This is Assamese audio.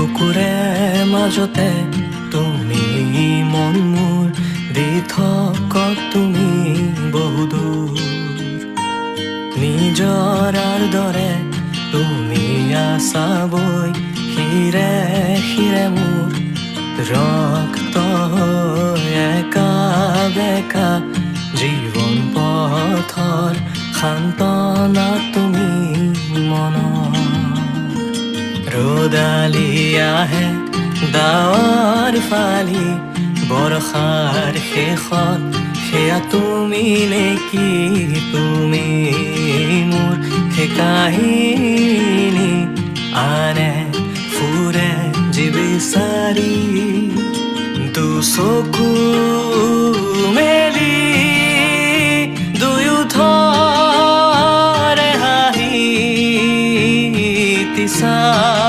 বুকুৰে মাজতে তুমি মন মোৰ দি থকা তুমি বহুদূৰ নিজৰাৰ দৰে তুমি আছা বৈ হিৰে হিৰে মোৰ ৰক্ত একা বেকা জীৱন পথৰ সান্তনা তুমি মনৰ ৰ'দালি আহে ডাৱৰ ফালি বৰষাৰ শেষত সেয়া তুমি নেকি তুমি মোৰ সেই কাহিনী আনে ফুৰে যি বিচাৰি দুচকুৰ